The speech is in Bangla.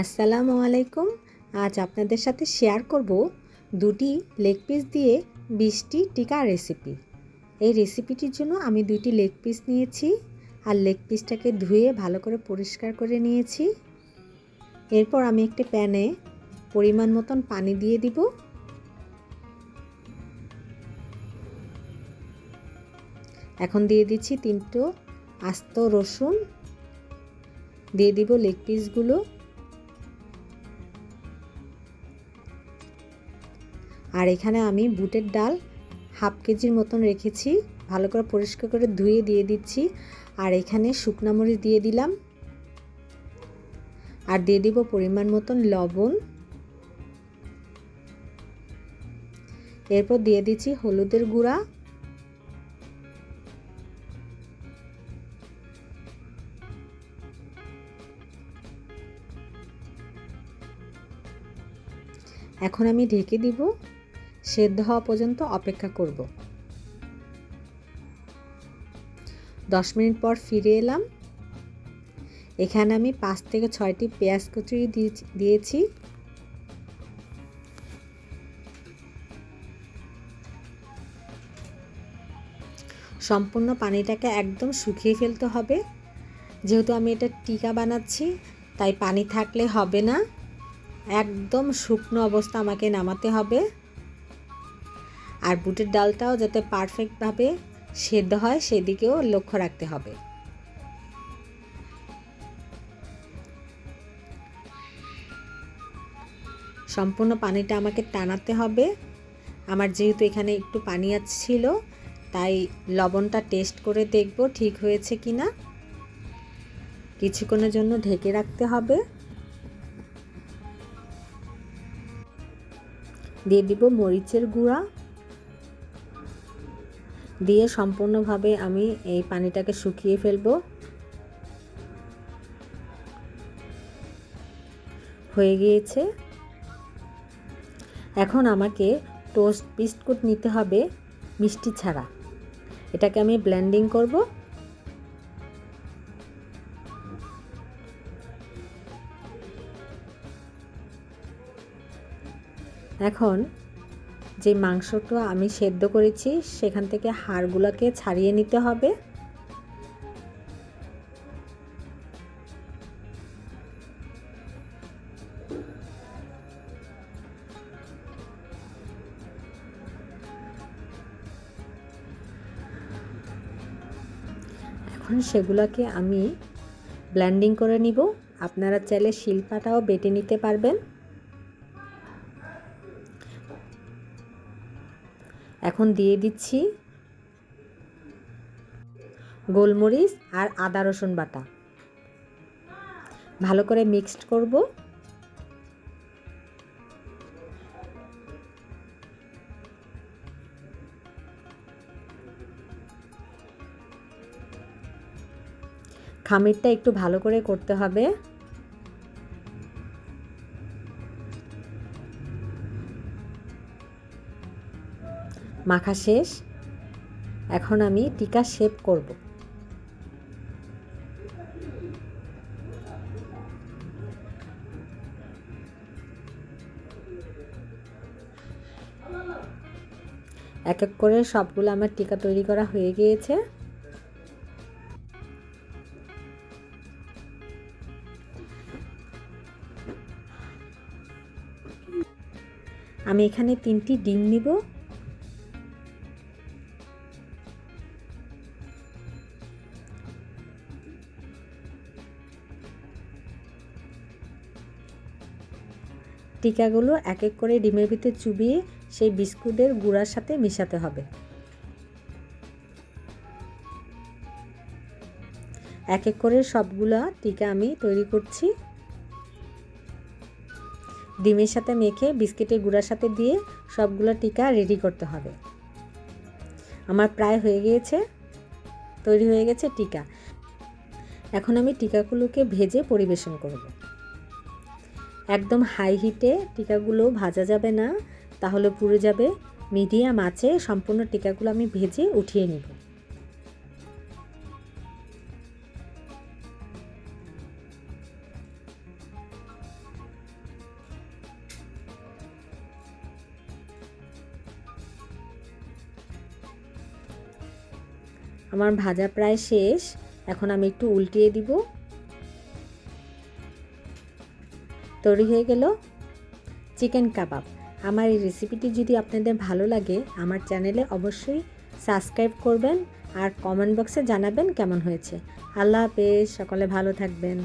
আসসালামু আলাইকুম। আজ আপনাদের সাথে শেয়ার করব দুটি লেগ পিস দিয়ে 20টি টিকা রেসিপি। এই রেসিপিটির জন্য আমি দুইটি লেগ পিস নিয়েছি আর লেগ পিসটাকে ধুয়ে ভালো করে পরিষ্কার করে নিয়েছি। এরপর আমি একটি প্যানে পরিমাণ মতন পানি দিয়ে দিব। এখন দিয়ে দিচ্ছি 3টো আস্ত রসুন, দিয়ে দিব লেগ পিসগুলো। আর এখানে আমি বুটের ডাল হাফ কেজির মতন রেখেছি, ভালো করে পরিষ্কার করে ধুয়ে দিয়ে দিচ্ছি। আর এখানে শুকনা মরিচ দিয়ে দিলাম, আর দিয়ে দিব পরিমাণ মতন লবণ। এরপর দিয়ে দিচ্ছি হলুদের গুঁড়া, এখন আমি ঢেকে দিব, সেদ্ধ হওয়া পর্যন্ত অপেক্ষা করব। 10 মিনিট পর ফিরে এলাম। এখানে আমি 5 থেকে 6টি পেঁয়াজ কুচি দিয়েছি। সম্পূর্ণ পানিটাকে একদম শুকিয়ে ফেলতে হবে, যেহেতু আমি এটা টিকা বানাচ্ছি তাই পানি থাকলে হবে না, একদম শুকনো অবস্থা আমাকে নামাতে হবে। আর বুটের ডালটাও যাতে পারফেক্টভাবে সেদ্ধ হয় সেদিকেও লক্ষ্য রাখতে হবে। সম্পূর্ণ পানিটা আমাকে টানাতে হবে। আমার যেহেতু এখানে একটু পানি ছিল তাই লবণটা টেস্ট করে দেখব ঠিক হয়েছে কিনা। কিছুক্ষণের জন্য ঢেকে রাখতে হবে। দিয়ে দিব মরিচের গুঁড়া, দিয়ে সম্পূর্ণভাবে আমি এই পানিটাকে শুকিয়ে ফেলব। হয়ে গিয়েছে। এখন আমাকে টোস্ট বিস্কুট নিতে হবে মিষ্টি ছাড়া। এটাকে আমি ব্লেন্ডিং করব। এখন যে মাংসটা আমি সেদ্ধ করেছি সেখান থেকে হাড়গুলোকে ছাড়িয়ে নিতে হবে। এখন সেগুলোকে আমি ব্লেন্ডিং করে নিব। আপনারা চাইলে শিলপাটাও বেটে নিতে পারবেন। এখন দিয়ে দিচ্ছি গোলমরিচ আর আদা রসুন বাটা, ভালো করে মিক্সড করব। খামিরটা একটু ভালো করে করতে হবে। মাখা শেষ। এখন আমি টিকা শেপ করব। এক এক করে সবগুলো আমার টিকা তৈরি করা হয়ে গিয়েছে। আমি এখানে 3টি ডিম নিব। টিকাগুলো এক এক করে ডিমের ভিতরে চুবিয়ে সেই বিস্কুটের গুঁড়ার সাথে মিশাতে হবে। এক এক করে সবগুলা টিকা আমি তৈরি করছি। ডিমের সাথে মেখে বিস্কুটের গুঁড়ার সাথে দিয়ে সবগুলো টিকা রেডি করতে হবে। আমার প্রায় হয়ে গিয়েছে, তৈরি হয়ে গেছে টিকা। এখন আমি টিকাগুলোকে ভেজে পরিবেশন করব। একদম হাই হিটে টিকাগুলো ভাজা যাবে না, তাহলে পুড়ে যাবে। মিডিয়াম আঁচে সম্পূর্ণ টিকাগুলো আমি ভেজে উঠিয়ে নিব। আমার ভাজা প্রায় শেষ। এখন আমি একটু উল্টিয়ে দিব। তৈরি হয়ে গেল চিকেন কাবাব। আমার এই রেসিপিটি যদি আপনাদের ভালো লাগে আমার চ্যানেলে অবশ্যই সাবস্ক্রাইব করবেন আর কমেন্ট বক্সে জানাবেন কেমন হয়েছে। আল্লাহ হাফেজ, সকলে ভালো থাকবেন।